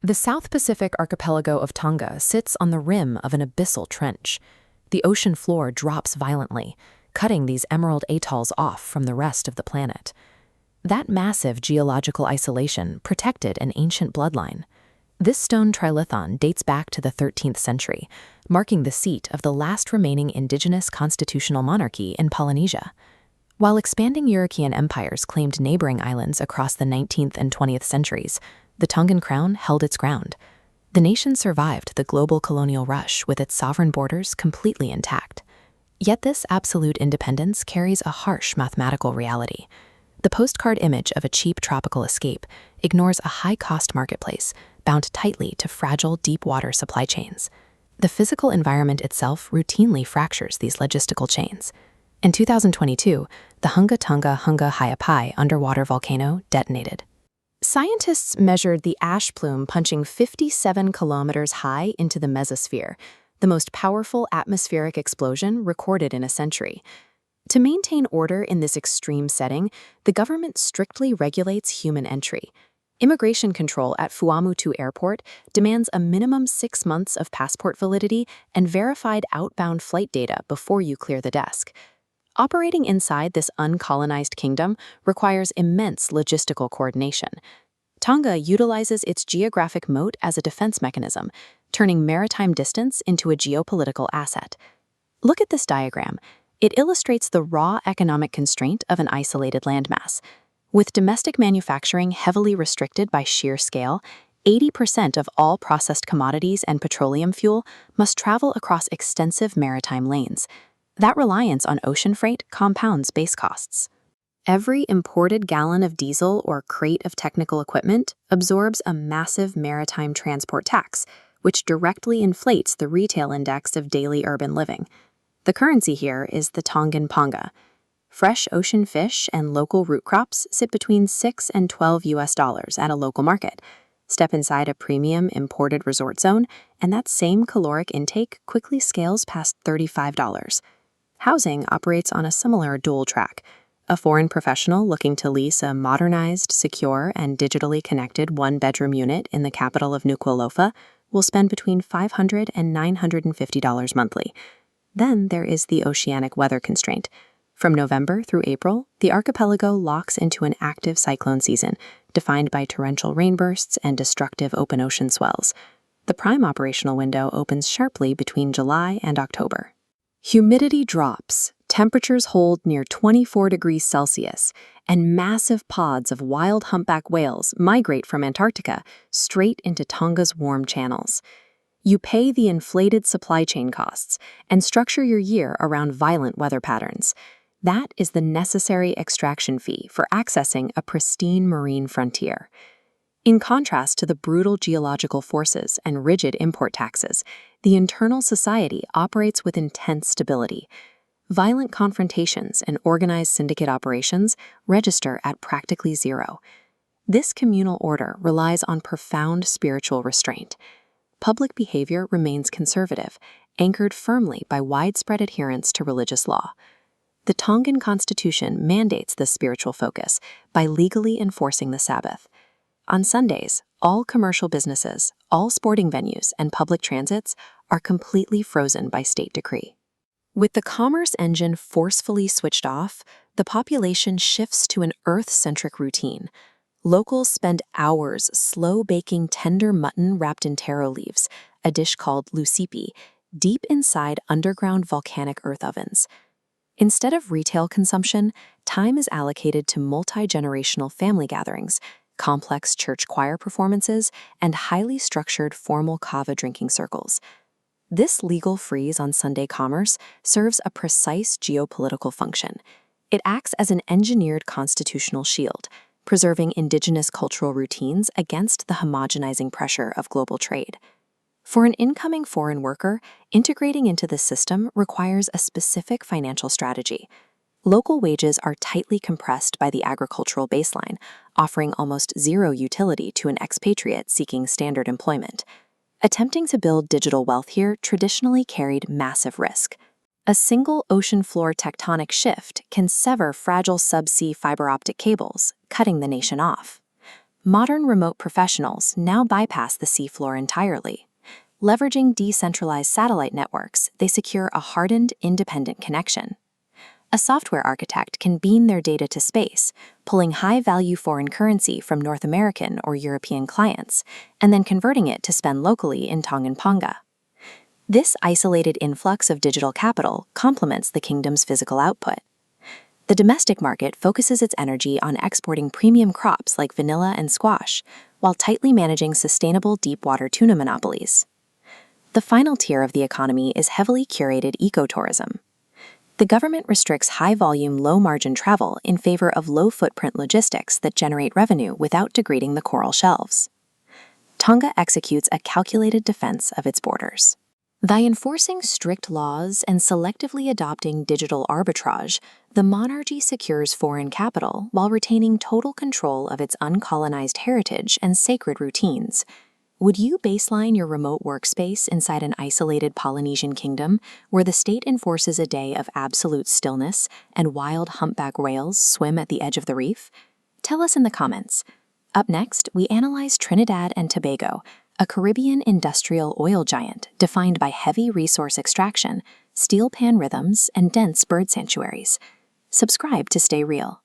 The South Pacific archipelago of Tonga sits on the rim of an abyssal trench. The ocean floor drops violently, cutting these emerald atolls off from the rest of the planet. That massive geological isolation protected an ancient bloodline. This stone trilithon dates back to the 13th century, marking the seat of the last remaining indigenous constitutional monarchy in Polynesia. While expanding European empires claimed neighboring islands across the 19th and 20th centuries, the Tongan crown held its ground. The nation survived the global colonial rush with its sovereign borders completely intact. Yet this absolute independence carries a harsh mathematical reality. The postcard image of a cheap tropical escape ignores a high-cost marketplace bound tightly to fragile deep-water supply chains. The physical environment itself routinely fractures these logistical chains. In 2022, the Hunga Ha'apai underwater volcano detonated. Scientists measured the ash plume punching 57 kilometers high into the mesosphere, the most powerful atmospheric explosion recorded in a century. To maintain order in this extreme setting, the government strictly regulates human entry. Immigration control at Fuamutu Airport demands a minimum 6 months of passport validity and verified outbound flight data before you clear the desk. Operating inside this uncolonized kingdom requires immense logistical coordination. Tonga utilizes its geographic moat as a defense mechanism, turning maritime distance into a geopolitical asset. Look at this diagram. It illustrates the raw economic constraint of an isolated landmass. With domestic manufacturing heavily restricted by sheer scale, 80% of all processed commodities and petroleum fuel must travel across extensive maritime lanes. That reliance on ocean freight compounds base costs. Every imported gallon of diesel or crate of technical equipment absorbs a massive maritime transport tax, which directly inflates the retail index of daily urban living. The currency here is the Tongan Paʻanga. Fresh ocean fish and local root crops sit between $6 and $12 at a local market. Step inside a premium imported resort zone, and that same caloric intake quickly scales past $35. Housing operates on a similar dual track. A foreign professional looking to lease a modernized, secure, and digitally connected one-bedroom unit in the capital of Nukualofa will spend between $500 and $950 monthly. Then there is the oceanic weather constraint. From November through April, the archipelago locks into an active cyclone season, defined by torrential rainbursts and destructive open ocean swells. The prime operational window opens sharply between July and October. Humidity drops, temperatures hold near 24 degrees Celsius, and massive pods of wild humpback whales migrate from Antarctica straight into Tonga's warm channels. You pay the inflated supply chain costs and structure your year around violent weather patterns. That is the necessary extraction fee for accessing a pristine marine frontier. In contrast to the brutal geological forces and rigid import taxes, the internal society operates with intense stability. Violent confrontations and organized syndicate operations register at practically zero. This communal order relies on profound spiritual restraint. Public behavior remains conservative, anchored firmly by widespread adherence to religious law. The Tongan Constitution mandates this spiritual focus by legally enforcing the Sabbath. On Sundays, all commercial businesses, all sporting venues, and public transits are completely frozen by state decree. With the commerce engine forcefully switched off, the population shifts to an Earth-centric routine. Locals spend hours slow-baking tender mutton wrapped in taro leaves, a dish called Sipi, deep inside underground volcanic earth ovens. Instead of retail consumption, time is allocated to multi-generational family gatherings, complex church choir performances, and highly structured formal kava drinking circles. This legal freeze on Sunday commerce serves a precise geopolitical function. It acts as an engineered constitutional shield, preserving indigenous cultural routines against the homogenizing pressure of global trade. For an incoming foreign worker, integrating into the system requires a specific financial strategy. Local wages are tightly compressed by the agricultural baseline, offering almost zero utility to an expatriate seeking standard employment. Attempting to build digital wealth here traditionally carried massive risk. A single ocean floor tectonic shift can sever fragile subsea fiber optic cables, cutting the nation off. modern remote professionals now bypass the seafloor entirely. Leveraging decentralized satellite networks, they secure a hardened, independent connection. A software architect can beam their data to space, pulling high-value foreign currency from North American or European clients, and then converting it to spend locally in Tongan Paʻanga. This isolated influx of digital capital complements the kingdom's physical output. The domestic market focuses its energy on exporting premium crops like vanilla and squash, while tightly managing sustainable deep-water tuna monopolies. The final tier of the economy is heavily curated ecotourism. The government restricts high-volume, low-margin travel in favor of low-footprint logistics that generate revenue without degrading the coral shelves. Tonga executes a calculated defense of its borders. By enforcing strict laws and selectively adopting digital arbitrage, the monarchy secures foreign capital while retaining total control of its uncolonized heritage and sacred routines. Would you baseline your remote workspace inside an isolated Polynesian kingdom where the state enforces a day of absolute stillness and wild humpback whales swim at the edge of the reef? Tell us in the comments. Up next, we analyze Trinidad and Tobago, a Caribbean industrial oil giant defined by heavy resource extraction, steel pan rhythms, and dense bird sanctuaries. Subscribe to stay real.